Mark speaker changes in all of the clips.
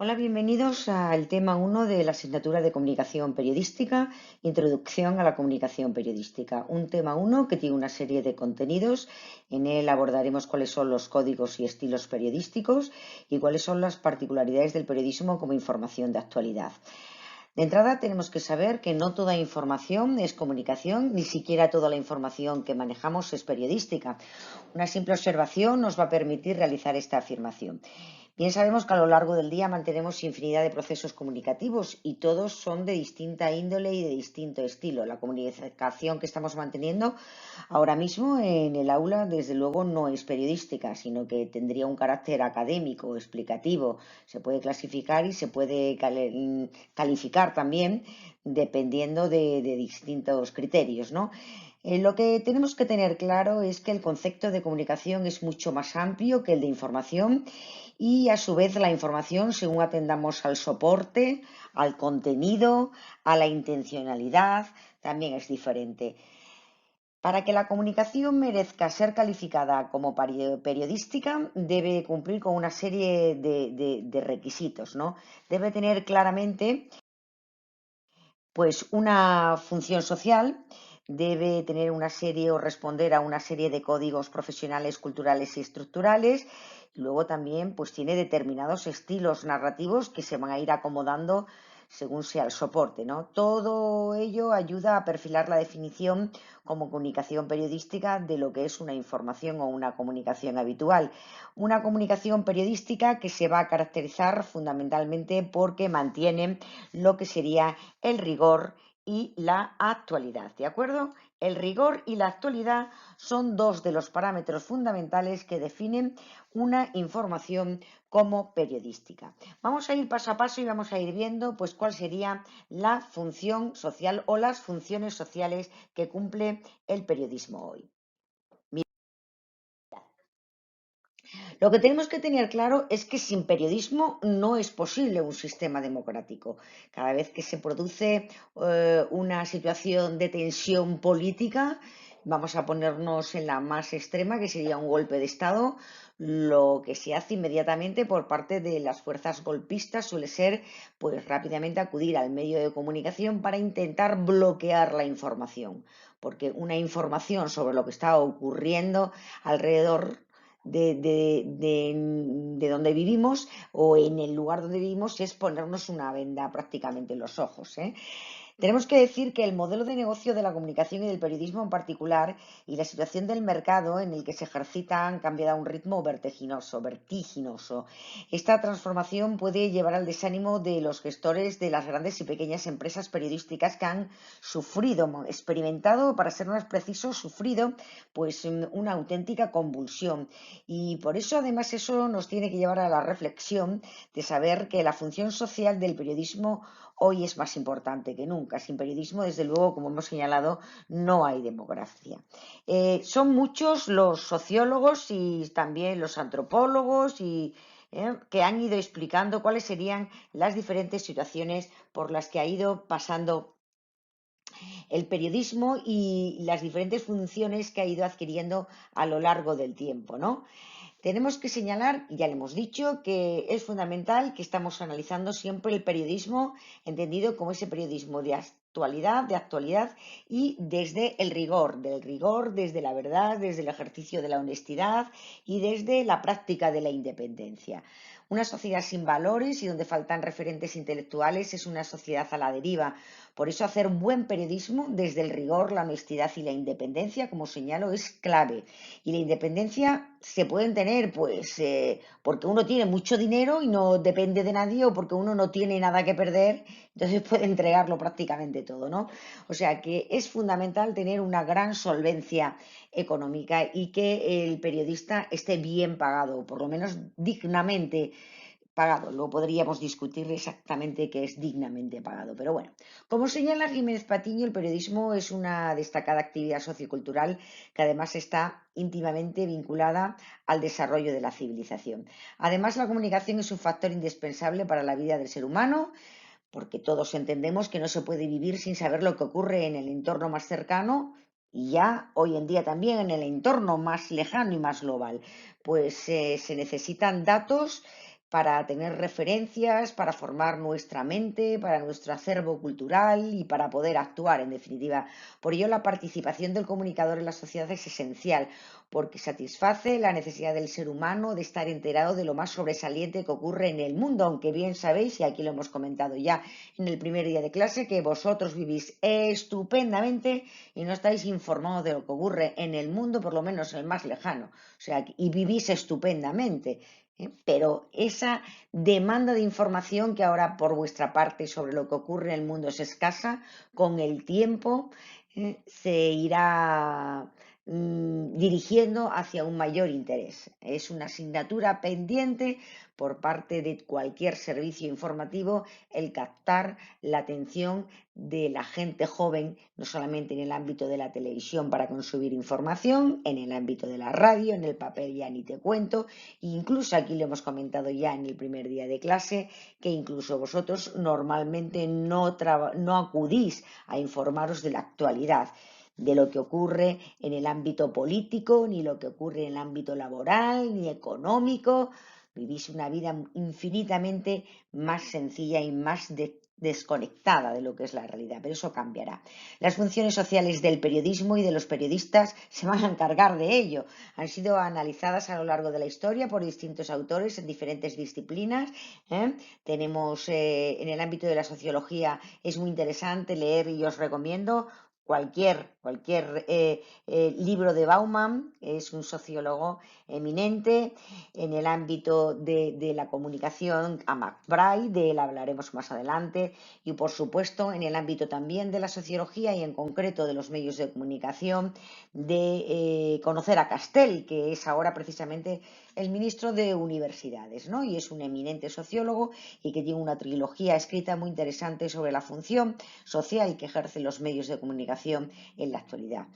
Speaker 1: Hola, bienvenidos al tema 1 de la asignatura de Comunicación Periodística, Introducción a la Comunicación Periodística. Un tema 1 que tiene una serie de contenidos. En él abordaremos cuáles son los códigos y estilos periodísticos y cuáles son las particularidades del periodismo como información de actualidad. De entrada tenemos que saber que no toda información es comunicación, ni siquiera toda la información que manejamos es periodística. Una simple observación nos va a permitir realizar esta afirmación. Bien sabemos que a lo largo del día mantenemos infinidad de procesos comunicativos y todos son de distinta índole y de distinto estilo. La comunicación que estamos manteniendo ahora mismo en el aula, desde luego, no es periodística, sino que tendría un carácter académico, explicativo. Se puede clasificar y se puede calificar también dependiendo de distintos criterios, ¿no? Lo que tenemos que tener claro es que el concepto de comunicación es mucho más amplio que el de información y a su vez la información, según atendamos al soporte, al contenido, a la intencionalidad, también es diferente. Para que la comunicación merezca ser calificada como periodística, debe cumplir con una serie de requisitos, ¿no? Debe tener claramente pues una función social, debe tener una serie o responder a una serie de códigos profesionales, culturales y estructurales. Luego también pues tiene determinados estilos narrativos que se van a ir acomodando según sea el soporte, ¿no? Todo ello ayuda a perfilar la definición como comunicación periodística de lo que es una información o una comunicación habitual. Una comunicación periodística que se va a caracterizar fundamentalmente porque mantiene lo que sería el rigor y la actualidad, ¿de acuerdo? El rigor y la actualidad son dos de los parámetros fundamentales que definen una información como periodística. Vamos a ir paso a paso y vamos a ir viendo pues cuál sería la función social o las funciones sociales que cumple el periodismo hoy. Lo que tenemos que tener claro es que sin periodismo no es posible un sistema democrático. Cada vez que se produce una situación de tensión política, vamos a ponernos en la más extrema, que sería un golpe de Estado, lo que se hace inmediatamente por parte de las fuerzas golpistas suele ser pues rápidamente acudir al medio de comunicación para intentar bloquear la información, porque una información sobre lo que está ocurriendo alrededor de donde vivimos o en el lugar donde vivimos es ponernos una venda prácticamente en los ojos, ¿eh? Tenemos que decir que el modelo de negocio de la comunicación y del periodismo en particular y la situación del mercado en el que se ejercita han cambiado a un ritmo vertiginoso. Esta transformación puede llevar al desánimo de los gestores de las grandes y pequeñas empresas periodísticas que han sufrido, experimentado, para ser más preciso, sufrido pues una auténtica convulsión. Y por eso, además, eso nos tiene que llevar a la reflexión de saber que la función social del periodismo hoy es más importante que nunca. Sin periodismo, desde luego, como hemos señalado, no hay democracia. Son muchos los sociólogos y también los antropólogos que han ido explicando cuáles serían las diferentes situaciones por las que ha ido pasando el periodismo y las diferentes funciones que ha ido adquiriendo a lo largo del tiempo, ¿no? Tenemos que señalar, ya le hemos dicho, que es fundamental que estamos analizando siempre el periodismo entendido como ese periodismo de actualidad y desde el rigor, del rigor, desde la verdad, desde el ejercicio de la honestidad y desde la práctica de la independencia. Una sociedad sin valores y donde faltan referentes intelectuales es una sociedad a la deriva. Por eso hacer buen periodismo desde el rigor, la honestidad y la independencia, como señalo, es clave. Y la independencia se pueden tener, pues, porque uno tiene mucho dinero y no depende de nadie o porque uno no tiene nada que perder, entonces puede entregarlo prácticamente todo, ¿no? O sea que es fundamental tener una gran solvencia económica y que el periodista esté bien pagado, por lo menos dignamente pagado. Luego podríamos discutir exactamente qué es dignamente pagado. Pero bueno, como señala Jiménez Patiño, el periodismo es una destacada actividad sociocultural que además está íntimamente vinculada al desarrollo de la civilización. Además, la comunicación es un factor indispensable para la vida del ser humano, porque todos entendemos que no se puede vivir sin saber lo que ocurre en el entorno más cercano y ya hoy en día también en el entorno más lejano y más global. Pues se necesitan datos para tener referencias, para formar nuestra mente, para nuestro acervo cultural y para poder actuar, en definitiva. Por ello, la participación del comunicador en la sociedad es esencial, porque satisface la necesidad del ser humano de estar enterado de lo más sobresaliente que ocurre en el mundo, aunque bien sabéis, y aquí lo hemos comentado ya en el primer día de clase, que vosotros vivís estupendamente y no estáis informados de lo que ocurre en el mundo, por lo menos el más lejano. O sea, y vivís estupendamente. Pero esa demanda de información que ahora por vuestra parte sobre lo que ocurre en el mundo es escasa, con el tiempo se irá dirigiendo hacia un mayor interés. Es una asignatura pendiente por parte de cualquier servicio informativo el captar la atención de la gente joven, no solamente en el ámbito de la televisión para consumir información, en el ámbito de la radio, en el papel ya ni te cuento, incluso aquí lo hemos comentado ya en el primer día de clase, que incluso vosotros normalmente no acudís a informaros de la actualidad, de lo que ocurre en el ámbito político, ni lo que ocurre en el ámbito laboral, ni económico. Vivís una vida infinitamente más sencilla y más desconectada de lo que es la realidad, pero eso cambiará. Las funciones sociales del periodismo y de los periodistas se van a encargar de ello. Han sido analizadas a lo largo de la historia por distintos autores en diferentes disciplinas. Tenemos en el ámbito de la sociología, es muy interesante leer y os recomiendo cualquier libro de Bauman, es un sociólogo eminente. En el ámbito de la comunicación, a McBride, de él hablaremos más adelante, y por supuesto en el ámbito también de la sociología y en concreto de los medios de comunicación, de conocer a Castell, que es ahora precisamente el ministro de Universidades, ¿no? Y es un eminente sociólogo y que tiene una trilogía escrita muy interesante sobre la función social que ejercen los medios de comunicación en la actualidad.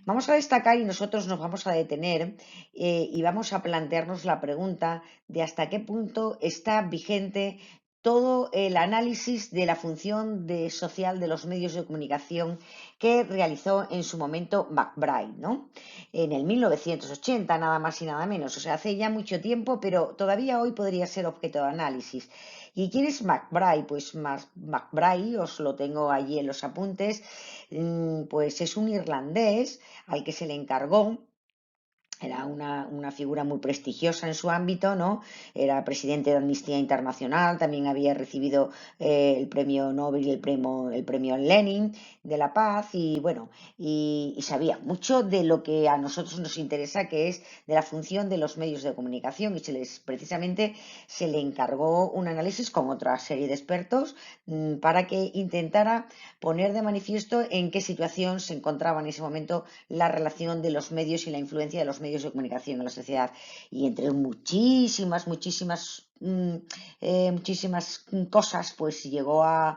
Speaker 1: Vamos a destacar y nosotros nos vamos a detener y vamos a plantearnos la pregunta de hasta qué punto está vigente todo el análisis de la función social de los medios de comunicación que realizó en su momento McBride, ¿no? En el 1980, nada más y nada menos. O sea, hace ya mucho tiempo, pero todavía hoy podría ser objeto de análisis. ¿Y quién es McBride? Pues McBride, os lo tengo allí en los apuntes, pues es un irlandés al que se le encargó. Era una figura muy prestigiosa en su ámbito, ¿no? Era presidente de Amnistía Internacional, también había recibido el premio Nobel y el premio Lenin de la Paz, y bueno, y sabía mucho de lo que a nosotros nos interesa, que es de la función de los medios de comunicación, y precisamente se le encargó un análisis con otra serie de expertos para que intentara poner de manifiesto en qué situación se encontraba en ese momento la relación de los medios y la influencia de los medios de comunicación en la sociedad. Y entre muchísimas cosas, pues llegó a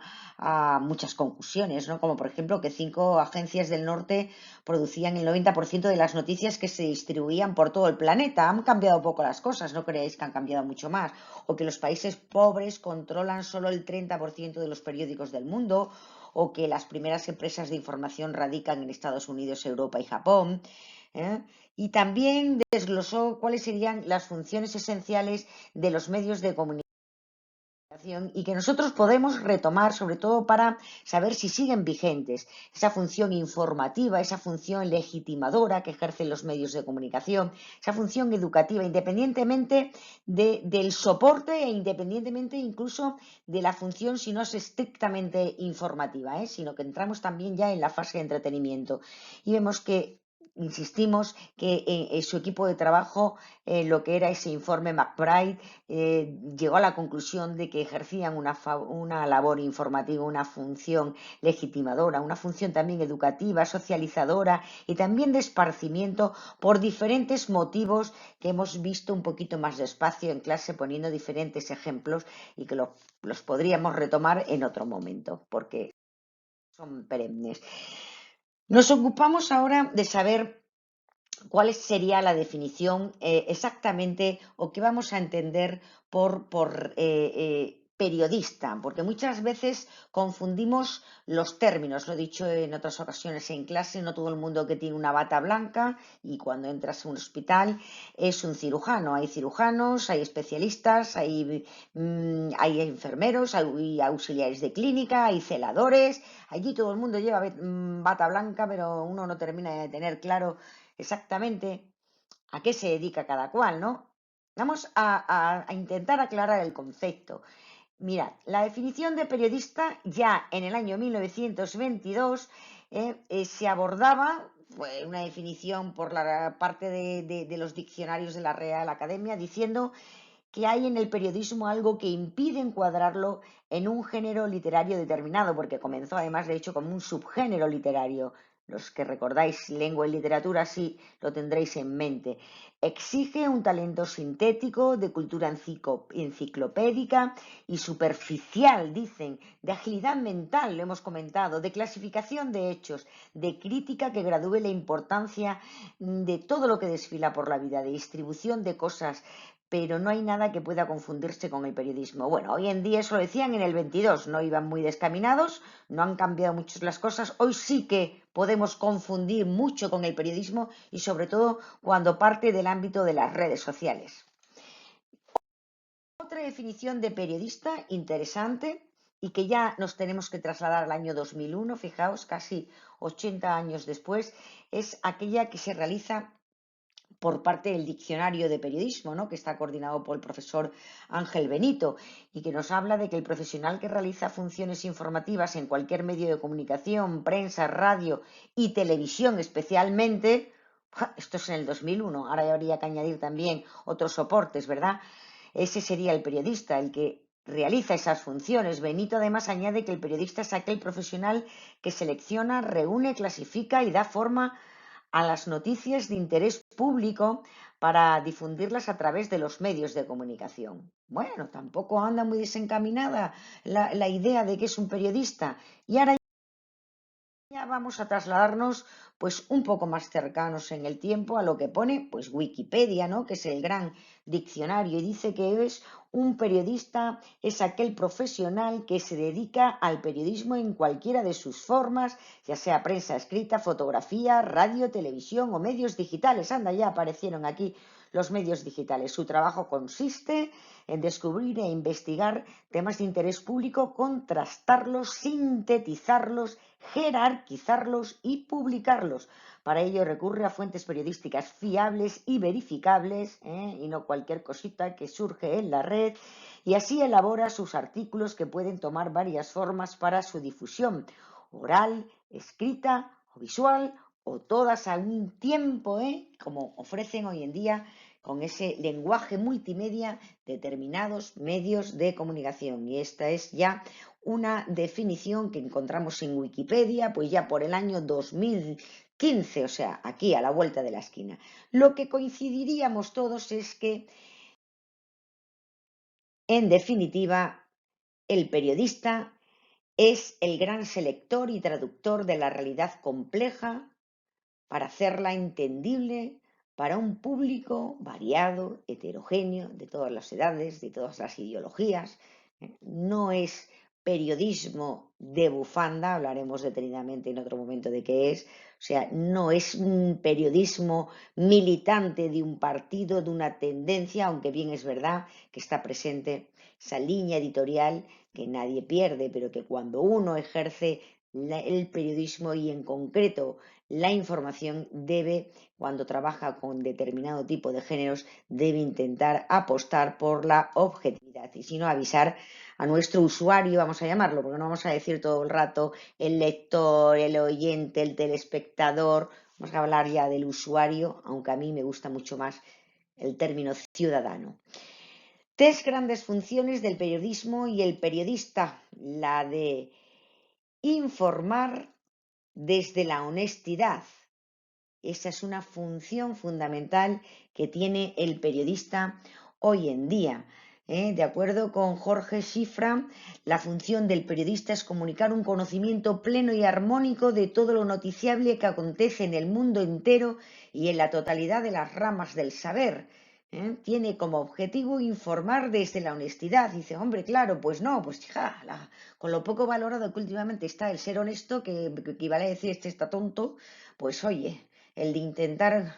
Speaker 1: muchas conclusiones, ¿no? Como por ejemplo que 5 agencias del norte producían el 90% de las noticias que se distribuían por todo el planeta. Han cambiado poco las cosas, no creáis que han cambiado mucho más. O que los países pobres controlan solo el 30% de los periódicos del mundo, o que las primeras empresas de información radican en Estados Unidos, Europa y Japón. Y también desglosó cuáles serían las funciones esenciales de los medios de comunicación y que nosotros podemos retomar, sobre todo para saber si siguen vigentes. Esa función informativa, esa función legitimadora que ejercen los medios de comunicación, esa función educativa, independientemente del soporte e independientemente incluso de la función, si no es estrictamente informativa, sino que entramos también ya en la fase de entretenimiento. Y vemos que insistimos que en su equipo de trabajo, lo que era ese informe McBride, llegó a la conclusión de que ejercían una labor informativa, una función legitimadora, una función también educativa, socializadora y también de esparcimiento por diferentes motivos que hemos visto un poquito más despacio en clase, poniendo diferentes ejemplos y que los podríamos retomar en otro momento porque son perennes. Nos ocupamos ahora de saber cuál sería la definición exactamente o qué vamos a entender por periodista, porque muchas veces confundimos los términos. Lo he dicho en otras ocasiones en clase, no todo el mundo que tiene una bata blanca y cuando entras a un hospital es un cirujano. Hay cirujanos, hay especialistas, hay enfermeros, hay auxiliares de clínica, hay celadores. Allí todo el mundo lleva bata blanca, pero uno no termina de tener claro exactamente a qué se dedica cada cual, ¿no? Vamos a intentar aclarar el concepto. Mirad, la definición de periodista ya en el año 1922 se abordaba, fue una definición por la parte de los diccionarios de la Real Academia, diciendo que hay en el periodismo algo que impide encuadrarlo en un género literario determinado, porque comenzó además de hecho como un subgénero literario. Los que recordáis lengua y literatura sí lo tendréis en mente. Exige un talento sintético, de cultura enciclopédica y superficial, dicen, de agilidad mental, lo hemos comentado, de clasificación de hechos, de crítica que gradúe la importancia de todo lo que desfila por la vida, de distribución de cosas, pero no hay nada que pueda confundirse con el periodismo. Bueno, hoy en día eso lo decían en el 22, no iban muy descaminados, no han cambiado mucho las cosas. Hoy sí que podemos confundir mucho con el periodismo y sobre todo cuando parte del ámbito de las redes sociales. Otra definición de periodista interesante y que ya nos tenemos que trasladar al año 2001, fijaos, casi 80 años después, es aquella que se realiza por parte del Diccionario de Periodismo, ¿no?, que está coordinado por el profesor Ángel Benito y que nos habla de que el profesional que realiza funciones informativas en cualquier medio de comunicación, prensa, radio y televisión especialmente, esto es en el 2001, ahora habría que añadir también otros soportes, ¿verdad? Ese sería el periodista, el que realiza esas funciones. Benito además añade que el periodista es aquel profesional que selecciona, reúne, clasifica y da forma a las noticias de interés público para difundirlas a través de los medios de comunicación. Bueno, tampoco anda muy desencaminada la idea de que es un periodista. Y ahora ya vamos a trasladarnos pues un poco más cercanos en el tiempo a lo que pone pues Wikipedia, ¿no?, que es el gran diccionario, y dice que es un periodista, es aquel profesional que se dedica al periodismo en cualquiera de sus formas, ya sea prensa escrita, fotografía, radio, televisión o medios digitales. Anda, ya aparecieron aquí los medios digitales. Su trabajo consiste en descubrir e investigar temas de interés público, contrastarlos, sintetizarlos, jerarquizarlos y publicarlos. Para ello recurre a fuentes periodísticas fiables y verificables, y no cualquier cosita que surge en la red, y así elabora sus artículos que pueden tomar varias formas para su difusión: oral, escrita o visual, o todas a un tiempo, como ofrecen hoy en día con ese lenguaje multimedia determinados medios de comunicación. Y esta es ya una definición que encontramos en Wikipedia, pues ya por el año 2015, o sea, aquí a la vuelta de la esquina. Lo que coincidiríamos todos es que, en definitiva, el periodista es el gran selector y traductor de la realidad compleja para hacerla entendible para un público variado, heterogéneo, de todas las edades, de todas las ideologías. No es periodismo de bufanda, hablaremos detenidamente en otro momento de qué es. O sea, no es un periodismo militante de un partido, de una tendencia, aunque bien es verdad que está presente esa línea editorial que nadie pierde, pero que cuando uno ejerce el periodismo y en concreto la información debe, cuando trabaja con determinado tipo de géneros, debe intentar apostar por la objetividad y si no avisar a nuestro usuario, vamos a llamarlo, porque no vamos a decir todo el rato el lector, el oyente, el telespectador, vamos a hablar ya del usuario, aunque a mí me gusta mucho más el término ciudadano. Tres grandes funciones del periodismo y el periodista: la de informar desde la honestidad. Esa es una función fundamental que tiene el periodista hoy en día. De acuerdo con Jorge Schifra, la función del periodista es comunicar un conocimiento pleno y armónico de todo lo noticiable que acontece en el mundo entero y en la totalidad de las ramas del saber. Tiene como objetivo informar desde la honestidad. Dice, hombre, claro, pues no, pues hija, con lo poco valorado que últimamente está el ser honesto, que equivale a decir este está tonto, pues oye, el de intentar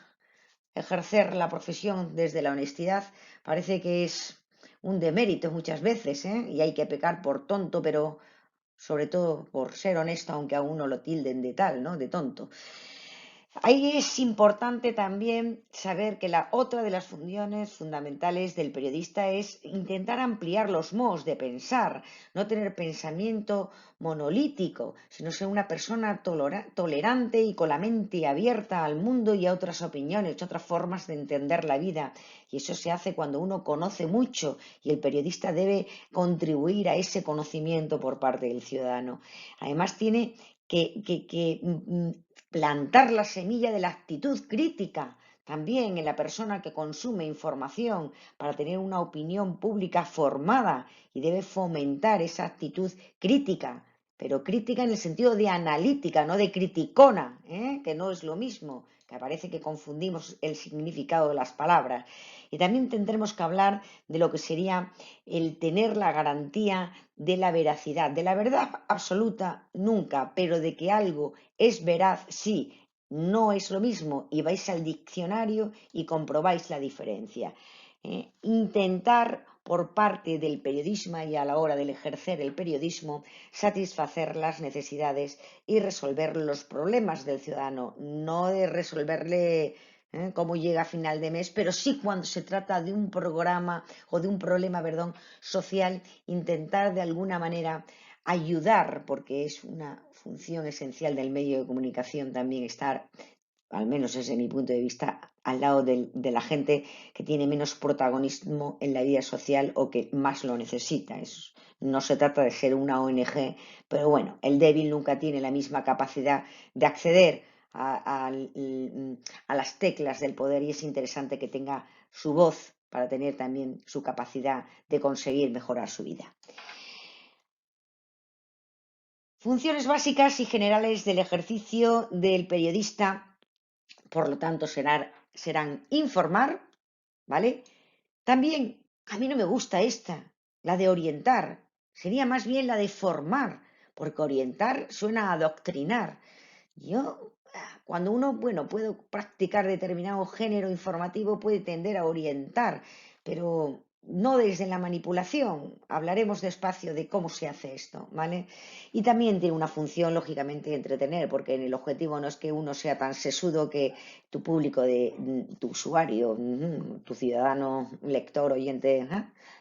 Speaker 1: ejercer la profesión desde la honestidad parece que es un demérito muchas veces, y hay que pecar por tonto, pero sobre todo por ser honesto, aunque a uno lo tilden de tal, ¿no? De tonto. Ahí es importante también saber que la otra de las funciones fundamentales del periodista es intentar ampliar los modos de pensar, no tener pensamiento monolítico, sino ser una persona tolerante y con la mente abierta al mundo y a otras opiniones, otras formas de entender la vida. Y eso se hace cuando uno conoce mucho y el periodista debe contribuir a ese conocimiento por parte del ciudadano. Además, tiene que plantar la semilla de la actitud crítica también en la persona que consume información para tener una opinión pública formada, y debe fomentar esa actitud crítica, pero crítica en el sentido de analítica, no de criticona, que no es lo mismo, que parece que confundimos el significado de las palabras. Y también tendremos que hablar de lo que sería el tener la garantía de la veracidad, de la verdad absoluta nunca, pero de que algo es veraz sí. No es lo mismo, y vais al diccionario y comprobáis la diferencia. Intentar por parte del periodismo y a la hora de ejercer el periodismo satisfacer las necesidades y resolver los problemas del ciudadano, no de resolverle cómo llega a final de mes, pero sí cuando se trata de un programa o de un problema, perdón, social, intentar de alguna manera ayudar, porque es una función esencial del medio de comunicación también estar, al menos desde mi punto de vista, al lado de la gente que tiene menos protagonismo en la vida social o que más lo necesita. No se trata de ser una ONG, pero bueno, el débil nunca tiene la misma capacidad de acceder a las teclas del poder, y es interesante que tenga su voz para tener también su capacidad de conseguir mejorar su vida. Funciones básicas y generales del ejercicio del periodista, por lo tanto, serán informar, ¿vale? También, a mí no me gusta esta, la de orientar, sería más bien la de formar, porque orientar suena a adoctrinar. Cuando uno, bueno, puede practicar determinado género informativo, puede tender a orientar, pero no desde la manipulación. Hablaremos despacio de cómo se hace esto, ¿vale? Y también tiene una función, lógicamente, de entretener, porque el objetivo no es que uno sea tan sesudo que tu público, tu usuario, tu ciudadano, lector, oyente,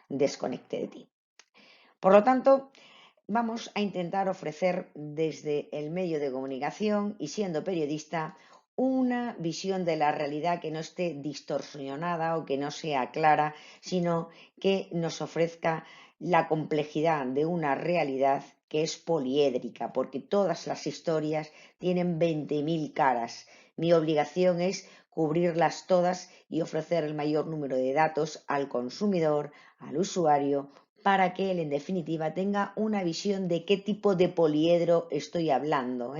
Speaker 1: desconecte de ti. Por lo tanto, vamos a intentar ofrecer desde el medio de comunicación y siendo periodista una visión de la realidad que no esté distorsionada o que no sea clara, sino que nos ofrezca la complejidad de una realidad que es poliédrica, porque todas las historias tienen 20.000 caras. Mi obligación es cubrirlas todas y ofrecer el mayor número de datos al consumidor, al usuario, para que él, en definitiva, tenga una visión de qué tipo de poliedro estoy hablando,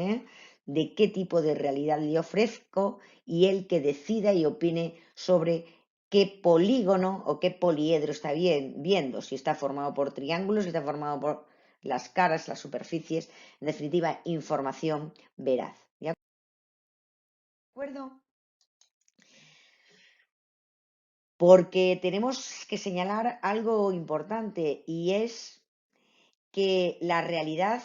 Speaker 1: de qué tipo de realidad le ofrezco, y él que decida y opine sobre qué polígono o qué poliedro está viendo, si está formado por triángulos, si está formado por las caras, las superficies, en definitiva, información veraz. ¿De acuerdo? Porque tenemos que señalar algo importante, y es que la realidad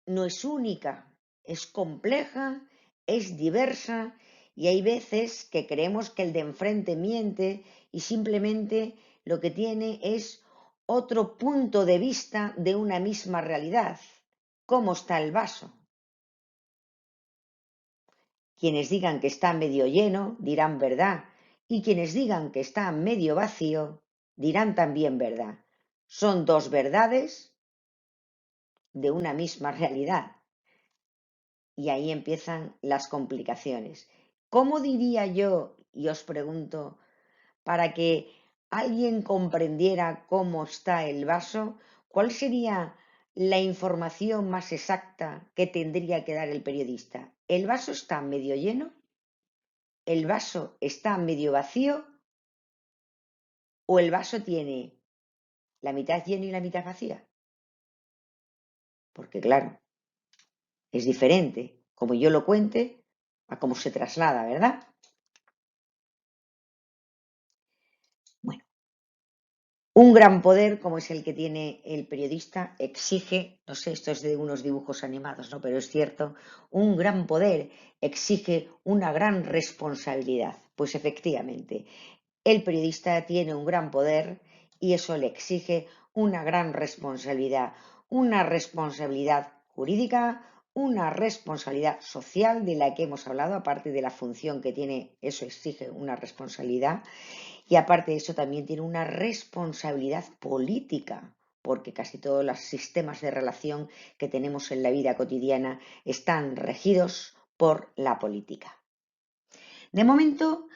Speaker 1: no es única, es compleja, es diversa, y hay veces que creemos que el de enfrente miente y simplemente lo que tiene es otro punto de vista de una misma realidad. ¿Cómo está el vaso? Quienes digan que está medio lleno dirán verdad, y quienes digan que está medio vacío dirán también verdad. Son dos verdades de una misma realidad. Y ahí empiezan las complicaciones. ¿Cómo diría yo, y os pregunto, para que alguien comprendiera cómo está el vaso, cuál sería la información más exacta que tendría que dar el periodista? ¿El vaso está medio lleno? ¿El vaso está medio vacío? o el vaso tiene la mitad lleno y la mitad vacía? Porque claro, es diferente como yo lo cuente a cómo se traslada, ¿verdad? Bueno, un gran poder como es el que tiene el periodista exige, no sé, esto es de unos dibujos animados, ¿no? Pero es cierto, un gran poder exige una gran responsabilidad. Pues efectivamente, el periodista tiene un gran poder y eso le exige una responsabilidad jurídica, una responsabilidad social de la que hemos hablado, aparte de la función que tiene, eso exige una responsabilidad y aparte de eso también tiene una responsabilidad política, porque casi todos los sistemas de relación que tenemos en la vida cotidiana están regidos por la política. De momento,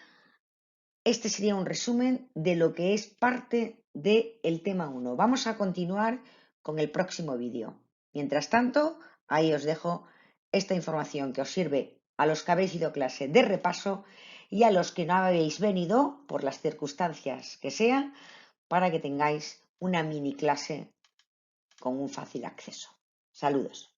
Speaker 1: este sería un resumen de lo que es parte del tema 1. Vamos a continuar con el próximo vídeo. Mientras tanto, ahí os dejo esta información que os sirve a los que habéis ido a clase de repaso y a los que no habéis venido, por las circunstancias que sean, para que tengáis una mini clase con un fácil acceso. Saludos.